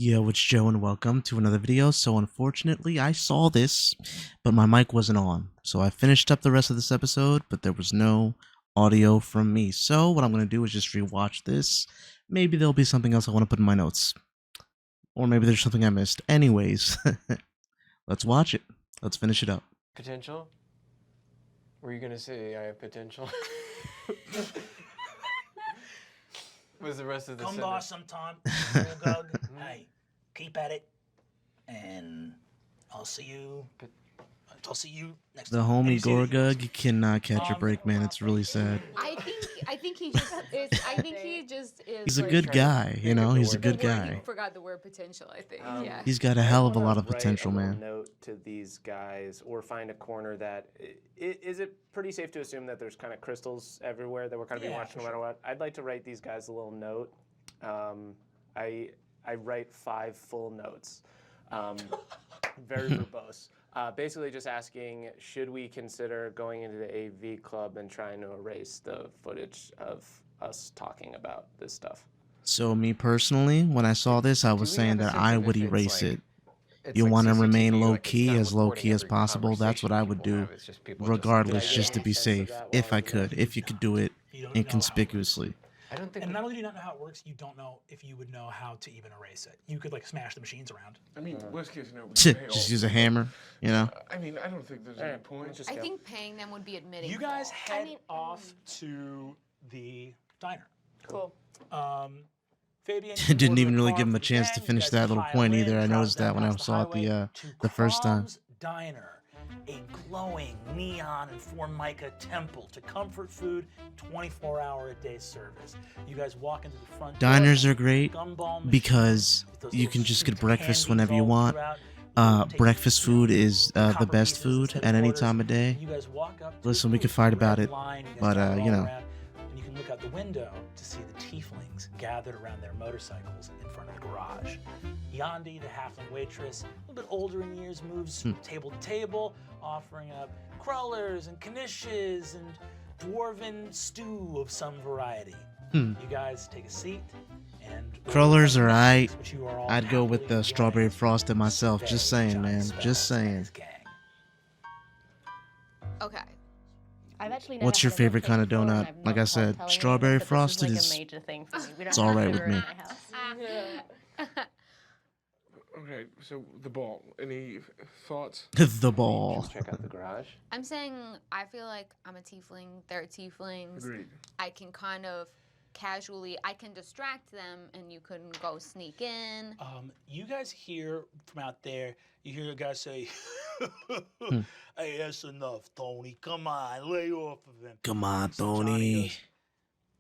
Yo, it's Joe and welcome to another video. So unfortunately, I saw this, but my mic wasn't on. So I finished up the rest of this episode, but there was no audio from me. So what I'm going to do is just rewatch this. Maybe there'll be something else I want to put in my notes. Or maybe there's something I missed. Anyways, let's watch it. Let's finish it up. Potential? Were you gonna say I have potential? Was the rest of the Come sentence? by sometime, Gug. Hey, keep at it, and I'll see you. I'll see you next The time. homie And you see- Gorgug cannot catch a break, man. It's really sad. I think he just is. I think he just is. He's a like, good guy, you know? He's a good the word- guy. He forgot the word potential. I think. Yeah. He's got a hell of a I lot of wanna potential, write a man. little note to these guys, or find a corner that is it pretty safe to assume that there's kind of crystals everywhere that we're kind of being Yeah, watched no for matter what. I'd like to write these guys a little note. I write 5 full notes, very verbose. Basically, just asking, should we consider going into the AV club and trying to erase the footage of us talking about this stuff? So me personally, when I saw this, I was we saying have a that system I if would it's erase like- it. It's You like want to CCTV, remain like, low it's key, not as low recording key as every possible. That's what I would conversation do, people have, it's just people regardless, Did I just get to be any sense of safe, that while if I I was could, there? if you could do it You don't know how it works. inconspicuously. I don't think. And not only do you not know how it works, you don't know if you would know how to even erase it. You could like smash the machines around. I mean, worst case scenario, we pay Just off. use a hammer, you know? I mean, I don't think there's any point. Just I go. think paying them would be admitting. You guys fault. head off to the diner. Cool. Fabian, Didn't order even really car give him for a the chance gang. to You finish guys that little pile point in, either. I drive noticed down that when I past saw it highway the to first time. Krom's Diner, a glowing neon and formica temple to comfort food, 24-hour-a-day service. You guys walk into the front door, Diners are great gumball machine because with those you little can just sweet get breakfast candies whenever you all want. throughout. You take Breakfast food is the copper best pieces food instead at of any quarters. time of day. You guys walk up to Listen, the we could booth. fight You about have it, line, you guys but, gather you all know. around, and you can look out the window to see the tieflings gathered around their motorcycles in front of the garage. Yandi, the halfling waitress, a little bit older in years, moves from table to table, offering up crullers and knishes and dwarven stew of some variety. You guys take a seat and Crullers are aight. which you are all I'd go with happily the strawberry obliged. frosted myself. Just Very saying, man. Johnny Just Sparrow and saying. his gang. Okay. I've actually never What's your had a favorite kind of milkshake before, donut? and I've Like not I said, told telling strawberry anyone, but frosted this is is- like a major thing for me. We don't it's have all right sugar with me. in my house. Okay, so the ball. Any thoughts? The ball. Check out the garage. I'm saying I feel like I'm a tiefling. They're tieflings. Agreed. I can kind of casually. I can distract them, and you can go sneak in. You guys hear from out there, you hear a guy say, hey, that's enough, Tony. Come on, lay off of him. Come on, So Johnny Tony. goes,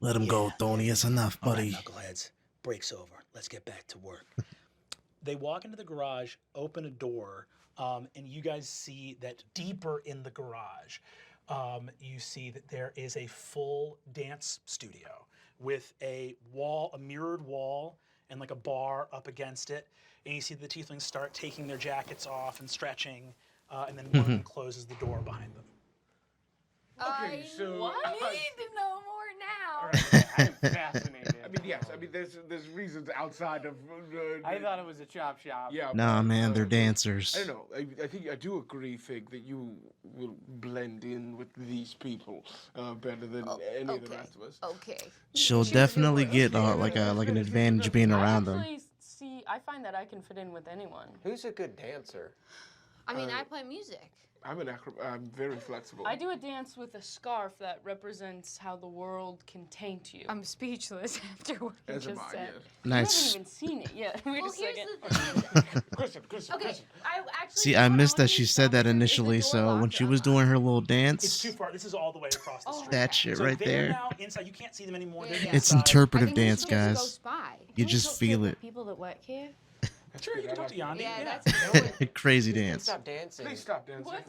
Let him go, "Yeah, Tony. It's enough, all right, buddy. knuckleheads, break's over. Let's get back to work. They walk into the garage, open a door, and you guys see that deeper in the garage, you see that there is a full dance studio with a wall, a mirrored wall, and like a bar up against it. And you see the tieflings start taking their jackets off and stretching, and then one of them closes the door behind them. Okay, so need to know more now. All right, I'm fascinated. I mean, yes. I mean, there's reasons outside of. I thought it was a chop shop. Yeah. Nah, but, man, they're dancers. I don't know. I think I do agree, Fig, that you will blend in with these people better than any of the okay. rest of us. Okay. She'll definitely get like an advantage being around them. I find that I can fit in with anyone. Who's a good dancer? I mean, I play music. I'm very flexible. I do a dance with a scarf that represents how the world can taint you. I'm speechless after what you As am just I, said. yes. You Nice. haven't even seen it yet. Wait Well, a here's second. the thing. Kristen, Okay, I actually. See, what I missed wanna that she use said that is the initially, door so when locked she or was doing her little It's dance, too far. This is all the way across the street. that shit So right they're there. now inside. You can't see them anymore. They're Yeah. It's inside. interpretive I think we dance, should just go guys. spy. You just feel it. People that work here. Sure, you can talk to Yandi. Yeah, Yeah. that's Crazy dance. Stop dancing. Please stop dancing. What?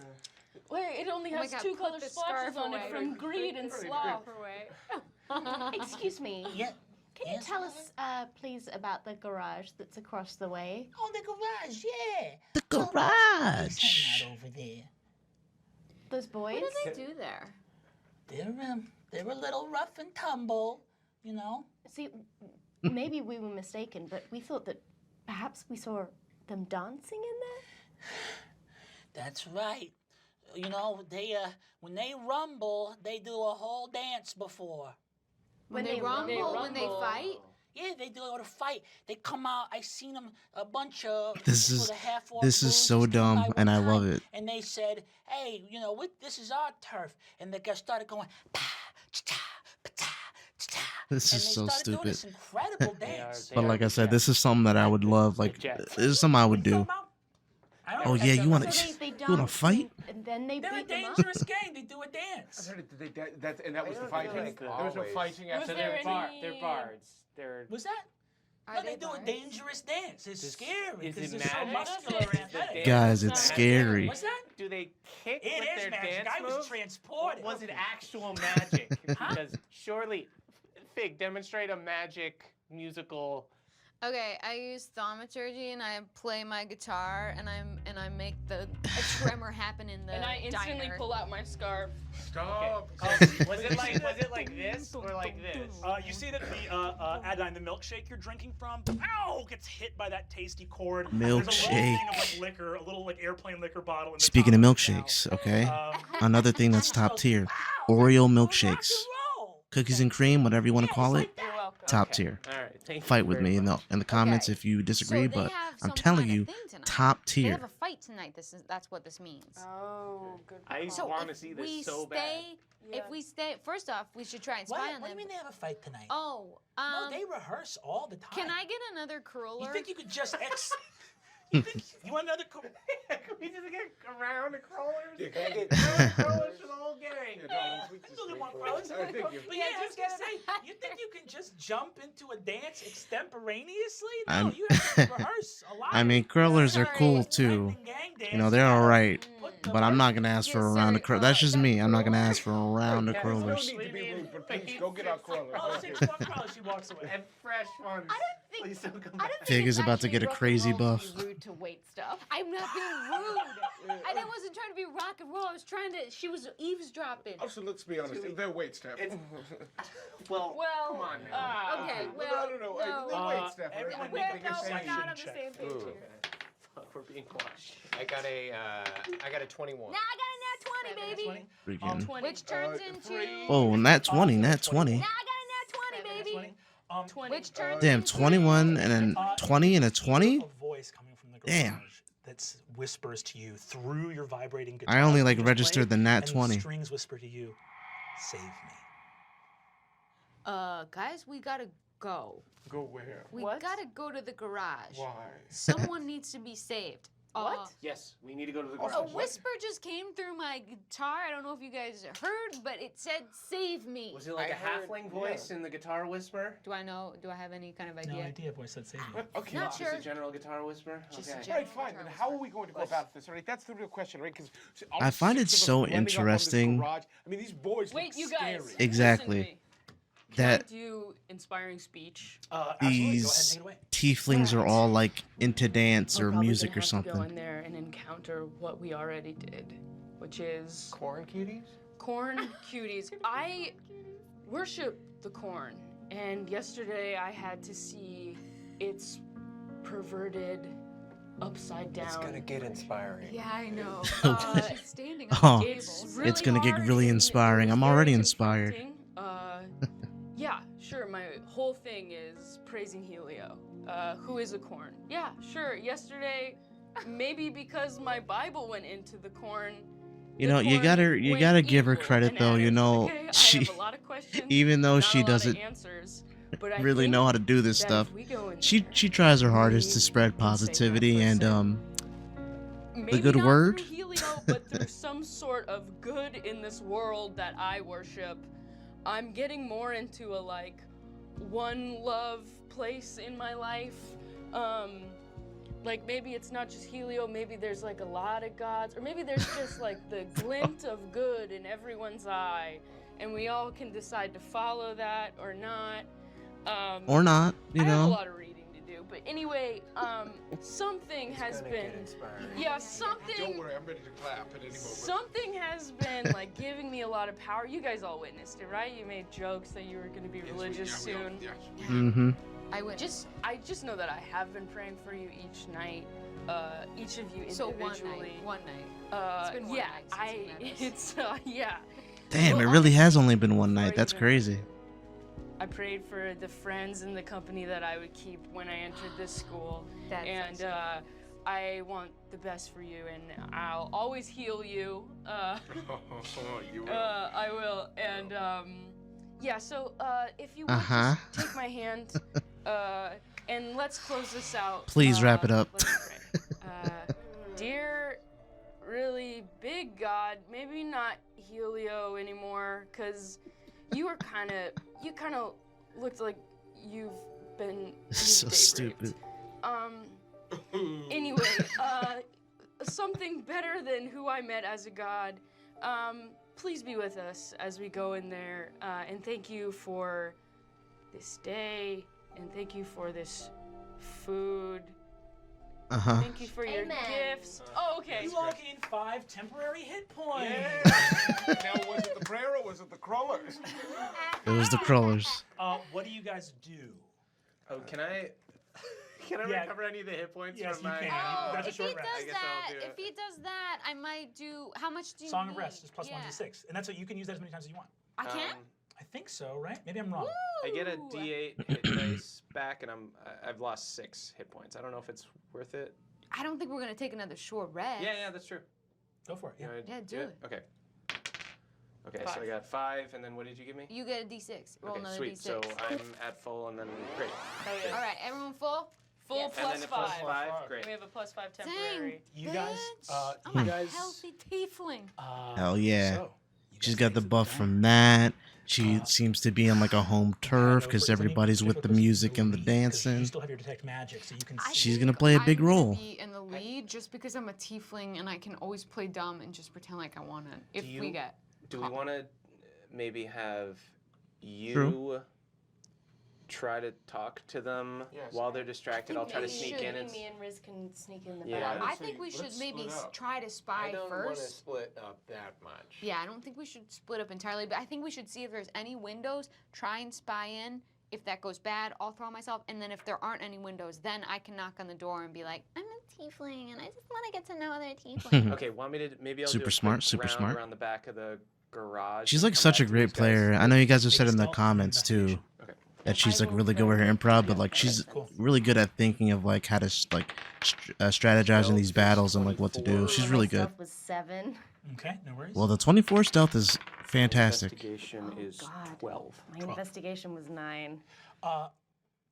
Wait, it only Oh my has God, two put color the splotches scarf on away. it from greed and sloth. Excuse me. Yeah. Can you Yes, tell us, please, about the garage that's across the way? Oh, the garage, yeah. The Well, garage. he's hanging out over there. Those boys? What do they do there? They're a little rough and tumble, you know. See, maybe we were mistaken, but we thought that Perhaps we saw them dancing in there? That's right. You know, they when they rumble, they do a whole dance before. When they rumble, when they fight. Yeah, they do a fight. They come out. I seen them a bunch of This people, is- the half-orc this is bruisers so came dumb, by one and I love time, it. And they said, "Hey, you know, this is our turf." And the guy started going, "Pa, cha, pa, ta, cha." This And is they so started doing this stupid. incredible dance. But like I said, this is something that I would love. Like, Jets. this is something I would do. I don't Oh know. yeah, you want So to? they You want to dance fight? and then they They're a beat them up? dangerous game. They do a I've dance. heard it. And that was the don't fighting. feel like There was no always. fighting Was after there that. any- They're bards. They're Was that? Are No, they they do a bards? dangerous dance. It's Is- scary is because it they're so magic? muscular Is and the athletic. dance- Guys, It's it's not scary. What's that? do they kick It with is their magic. dance I was moves? transported. Was it actual magic? Because surely, Fig, demonstrate a magic musical. Okay, I use thaumaturgy and I play my guitar and I make a tremor happen in the And I instantly diner. pull out my scarf. Stop. Was it like this or like this? You see that the Adine, the milkshake you're drinking from, ow, gets hit by that tasty cord. There's a little thing of like liquor, a little like airplane liquor bottle. In the Speaking of top it now. milkshakes, okay. Another thing that's top tier: Wow, Oreo rock and milkshakes, roll. cookies and cream, whatever you want to call it. You're welcome. Top tier. All right, thank you Fight with very me much. in the comments Okay. if you disagree, So they but have I'm some telling kind of you, thing tonight. top They tier. have a fight tonight. That's what this means. Oh, good. I call. So want to if see this we so bad. stay, if we stay, first off, we should try and spy What? on What do them. you mean they have a fight tonight? Oh, No, they rehearse all the time. can I get another curler? You think you could just You think you want another? Can we just get around the crawlers? Yeah, can I get- Crawlers for the whole gang. I really want Carlos. I think you. But yeah, Yeah, just just get say, you think you can just jump into a dance extemporaneously? No, I'm- you have to rehearse a lot. I mean, curlers are Sorry. cool too. Lightning gang dance, You know, they're all right. put the But I'm work not gonna ask for a Yes, round of sir. curlers. That's just That me. I'm not gonna curler. ask for a round of Yeah, There's no curlers. need to be Leave rude, but me please go get our crawlers. Oh, Thank you. 6 1 Carlos, she walks away. And fresh ones. I don't think. Please don't come I back. don't Fig think is it's about to actually get a rock and crazy roll to buff. be rude to weight stuff. I'm not being rude. I wasn't trying to be rock and roll. I was trying to. She was eavesdropping. Also, let's be honest. They're wait staff. Well, Well, come on now. Okay, No, well, no, no. no. They're wait staff. everyone They make can a say- perception not on the check. same page Ooh. here. Fuck, we're being watched. I got a 21. Now I got a nat 20, baby. 20. Freaking. 20. Which turns three. into. Oh, nat 20, nat 20. Now I got a nat 20, baby. 20. 20. Which turns Damn, into. 21 and then 20 and a 20? A voice coming from the garage Damn. that whispers to you through your vibrating guitar. I only that like you just registered played, the nat and the 20. strings whisper to you, "Save me." Guys, we gotta go. Go where? We What? gotta go to the garage. Why? Someone needs to be saved. What? Yes, we need to go to the Also, garage. A whisper just came through my guitar. I don't know if you guys heard, but it said, "Save me." Was it like I a heard- halfling voice in the guitar whisper? Do I know? Do I have any kind of No idea? idea, voice said "Save me." Okay. Not Just sure. a general guitar whisper? Just a Okay. general- Right, fine. Then how are we going to go about this? All right, that's the real question, right? Because I find it so interesting. I mean, these boys Wait, look you guys. scary. Exactly. Listen to me. Can I That do inspiring speech? Absolutely. Go ahead and these take it away. tieflings are all like into dance We're or probably music gonna or have to go something. in there and encounter what we already did, which is Corn cuties? corn cuties. I worship the corn, and yesterday I had to see its perverted, upside down. It's gonna get inspiring. Yeah, I know. She's standing Oh. on the It's table. really It's gonna get hard really and inspiring. it was I'm very already inspired. confronting. Yeah, sure. My whole thing is praising Helio, who is a corn. Yeah, sure. Yesterday, maybe because my Bible went into the corn. You the know, you corn went gotta give her evil credit and though. You added. know, Okay, I she, have a lot of questions, even though not she a lot of doesn't answers, but I really think know how to do this that stuff, if we go in she there, tries her hardest to we spread can save that positivity and person. Maybe good not word. through Helio, but through some sort of good in this world that I worship. I'm getting more into a like one love place in my life. Like maybe it's not just Helio, maybe there's like a lot of gods, or maybe there's just like the glint of good in everyone's eye, and we all can decide to follow that or not. or not. You I have a know, lot of reading to do, but anyway, something It's has gonna been, get inspiring. yeah, Don't something. worry, I'm ready to clap at any moment. Something has been like giving me a lot of power. You guys all witnessed it, right? You made jokes that you were going to be Yes, religious we all- soon. yeah. mm-hmm. I win. I just know that I have been praying for you each night. Each of you so individually. one night. It's been one Yeah, night since we met us. yeah. Damn, Well, it really has honestly, only been one before night. That's even- crazy. I prayed for the friends and the company that I would keep when I entered this school. That's And awesome. I want the best for you, and I'll always heal you. You will. I will. And yeah, so if you would Uh-huh. just take my hand, and let's close this out. Please wrap it up. Let's pray. Dear, really big God, maybe not Helio anymore, cause you kind of looked like you've been So date stupid. raped. Anyway, something better than who I met as a god. Please be with us as we go in there, and thank you for this day, and thank you for this food. Uh-huh. Thank you for your Amen. gifts. Oh, okay. You log in 5 temporary hit points. Now, was it the prayer or was it the crawlers? It was the crawlers. What do you guys do? Oh, can I Yeah. recover any of the hit points Yes, from you my? can. Oh, That's a if short he rest. does I guess I'll that, do if it. he does that, I might do. How much do you Song need? of Rest is plus yeah. 1d6. And that's what you can use that as many times as you want. I can. I think so, right? Maybe I'm wrong. I get a Woo! D8 hit dice back, and I've lost 6 hit points. I don't know if it's worth it. I don't think we're gonna take another short rest. Yeah, that's true. Go for it. You Yeah. wanna Yeah, do it. Okay. Okay, so I 5. got 5, and then what did you give me? You get a D6. Roll Okay, another sweet. D6. So I'm at full, and then great. Oh, yeah. All right, everyone full. Full Yes. And plus then a plus 5. 5, Five. great. We have a plus 5 Dang, temporary. You guys, bitch. I'm you a guys, healthy tiefling. Hell yeah. so, you She's guys got make the it to buff dome. from that. She Uh, seems to be on like a home turf because everybody's with the music and the dancing. You still have your detect magic, so you can see. She's gonna play a big I'm gonna role. Be in the lead just because I'm a tiefling and I can always play dumb and just pretend like I want it. If Do we you- get. Do we caught. want to maybe have you True. try to talk to them Yes. while they're distracted? I'll try to Maybe sneak in and. me and Riz can sneak in the Yeah. back. I say think we should let's maybe split up. try to spy I don't want to first. split up that much. Yeah, I don't think we should split up entirely, but I think we should see if there's any windows, try and spy in. If that goes bad, I'll throw myself, and then if there aren't any windows, then I can knock on the door and be like, I'm a tiefling, and I just want to get to know other tieflings. Okay, want me to maybe I'll Super do a smart, quick super round smart. around the back of the garage. She's and like come such a back to great these guys. player. I know you guys have said in the Stealth comments too investigation. Okay. that she's I like will really good with her roll. improv, but like she's Cool. really good at thinking of like how to strategize in these battles and like what to do. She's really good. Myself was 7. Okay, no worries. Well, the 24 stealth is fantastic. Investigation Oh, is God. 12. My investigation was 9.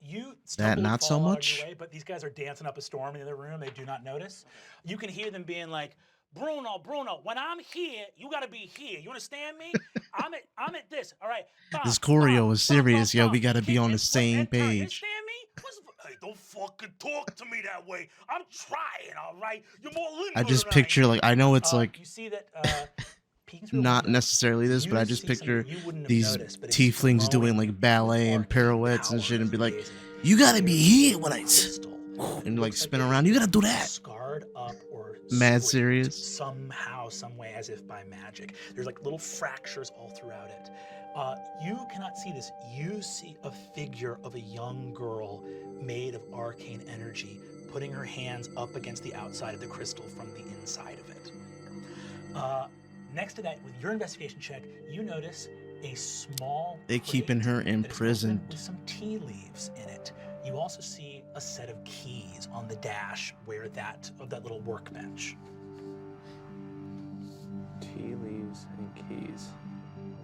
You That stumble not and so fall out of much? your way, but these guys are dancing up a storm in the other room. They do not notice. You can hear them being like, Bruno, when I'm here, you gotta be here. You understand me? I'm at this. All right. This choreo is serious, yo. We gotta be on the same You page. understand me? Hey, don't fucking talk to me that way. I'm trying. All right. You're more limber I just than picture like I know it's am. like You see that. Peeking through a not window, necessarily this, you but I just see something picture you wouldn't have these noticed, but it's tieflings doing glowing like ballet and arcane pirouettes and power shit and be like, raising it. you gotta be here when I Crystal. and like Looks spin it around. You gotta do is that. Scarred up or Mad squished serious. somehow, some way, as if by magic. There's like little fractures all throughout it. You cannot see this. You see a figure of a young girl made of arcane energy, putting her hands up against the outside of the crystal from the inside of it. Next to that, with your investigation check, you notice a small. They keeping crate her that is open imprisoned. with some tea leaves in it. You also see a set of keys on the dash where that little workbench. Tea leaves and keys.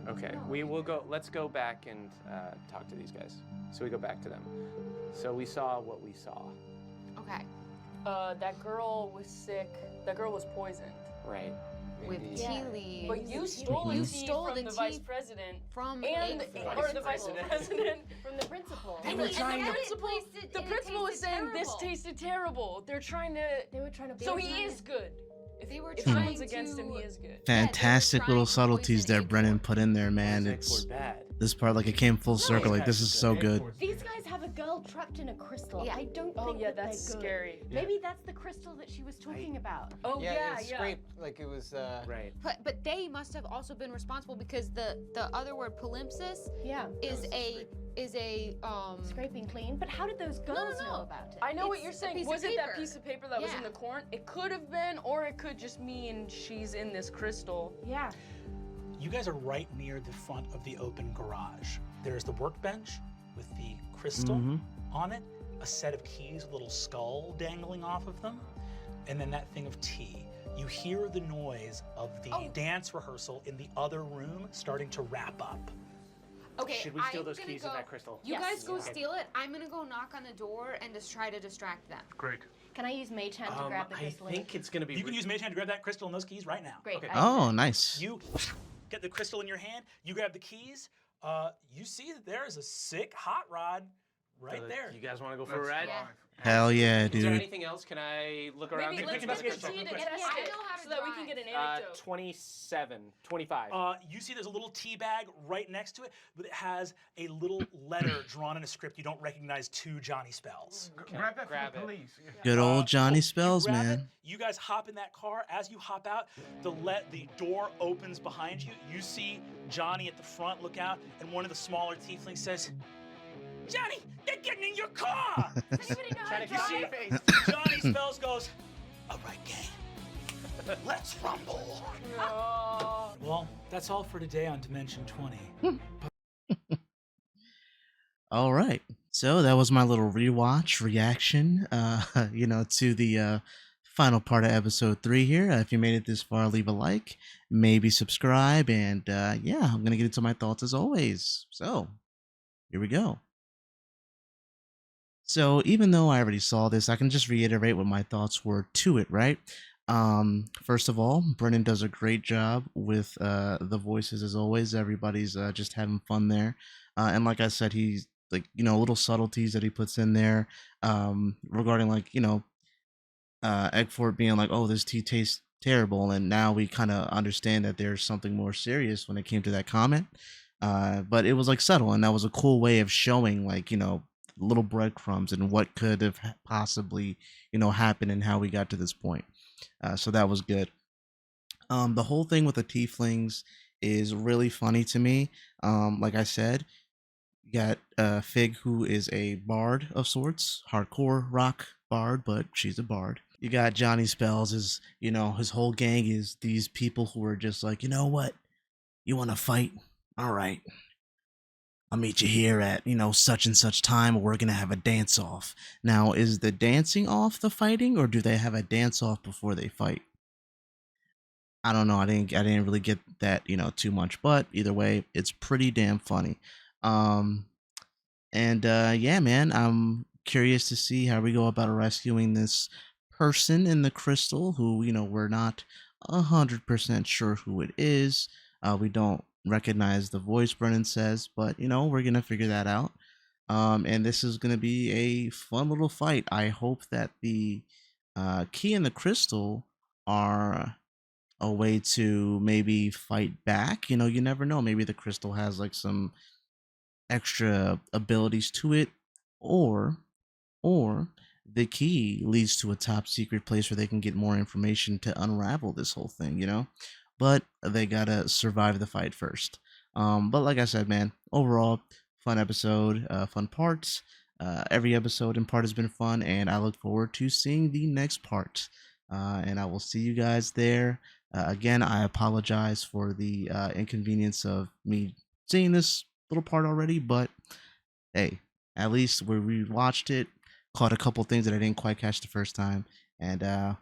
Okay, we will go. Let's go back and talk to these guys. So we go back to them. So we saw what we saw. Okay. That girl was sick. That girl was poisoned. Right. With Yeah. tea leaves. But you stole You the tea stole from the the tea vice president from and a or the vice president. president. From the principal. And were the trying to- principal, the principal was saying this tasted terrible. They're trying to. They were trying to. So he is good. If, They were if trying someone's against him, to- he is good. Fantastic trying little to subtleties poison that Acorn. Brennan put in there, man. Sick It's or bad. This part, like, it came full circle. Like, this is so good. These guys have a girl trapped in a crystal. Yeah. I don't Oh think yeah, that that's they're good. scary. Maybe that's the crystal that she was talking about. Oh yeah, it yeah. scraped like it was. Right. But they must have also been responsible because the other word palimpsest Yeah. is a Scraping clean. But how did those girls know about it? I know what It's you're a saying. piece of Was it that paper. piece of paper that was in Yeah. the corn? It could have been, or it could just mean she's in this crystal. Yeah. You guys are right near the front of the open garage. There's the workbench with the crystal on it, a set of keys with a little skull dangling off of them, and then that thing of tea. You hear the noise of the dance rehearsal in the other room starting to wrap up. Okay, Should we steal I'm those gonna keys go, in that crystal? You Yes. guys go Okay. steal it. I'm gonna go knock on the door and just try to distract them. Great. Can I use Mage Hand to grab the I crystal? think it's gonna be. You can use Mage Hand to grab that crystal and those keys right now. Great. Okay. Oh, nice. You get the crystal in your hand, you grab the keys, you see that there is a sick hot rod right there. You guys want to go for a ride? Yeah. Hell yeah, Is there dude. anything else? Can I look around? Maybe quick let's get the investigation tea check, to quick. test I it know how to so that we can get an drive. anecdote. 27, 25. You see there's a little tea bag right next to it, but it has a little letter drawn in a script you don't recognize to Johnny Spells. Grab that grab for the it. police. Yeah. Good old Johnny You Spells, grab man. it, you guys hop in that car. As you hop out, the door opens behind you. You see Johnny at the front look out, and one of the smaller tieflings says, "Johnny, they're getting in your car!" Does anybody know how to Trying to keep drive? straight face. Johnny Spells goes, "All right, gang, let's rumble." No. Well, that's all for today on Dimension 20. All right. So that was my little rewatch reaction, to the final part of episode 3 here. If you made it this far, leave a like, maybe subscribe, and yeah, I'm going to get into my thoughts as always. So here we go. So even though I already saw this, I can just reiterate what my thoughts were to it, right? First of all, Brennan does a great job with the voices as always. Everybody's just having fun there. And like I said, he's like, little subtleties that he puts in there regarding like, Eggfort being like, oh, this tea tastes terrible. And now we kind of understand that there's something more serious when it came to that comment. But it was like subtle, and that was a cool way of showing like, little breadcrumbs and what could have possibly, happened and how we got to this point. So that was good. The whole thing with the tieflings is really funny to me. Like I said, you got Fig, who is a bard of sorts, hardcore rock bard, but she's a bard. You got Johnny Spells, his whole gang is these people who are just like, you know what? You want to fight? All right. I'll meet you here at, such and such time. We're going to have a dance off. Now, is the dancing off the fighting, or do they have a dance off before they fight? I don't know. I didn't really get that, too much, but either way, it's pretty damn funny. Yeah, man, I'm curious to see how we go about rescuing this person in the crystal who, we're not 100% sure who it is. We don't recognize the voice, Brennan says, but, we're going to figure that out. And this is going to be a fun little fight. I hope that the key and the crystal are a way to maybe fight back. You never know. Maybe the crystal has like some extra abilities to it, or the key leads to a top secret place where they can get more information to unravel this whole thing, but they gotta survive the fight first. But like I said, man, overall fun episode, fun parts. Every episode in part has been fun, and I look forward to seeing the next part. And I will see you guys there. Again, I apologize for the inconvenience of me seeing this little part already, but hey, at least we watched it, caught a couple things that I didn't quite catch the first time, and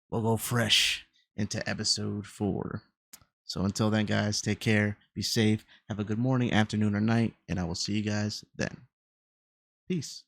we'll go fresh into episode 4. So until then, guys, take care, be safe, have a good morning, afternoon, or night, and I will see you guys then. Peace.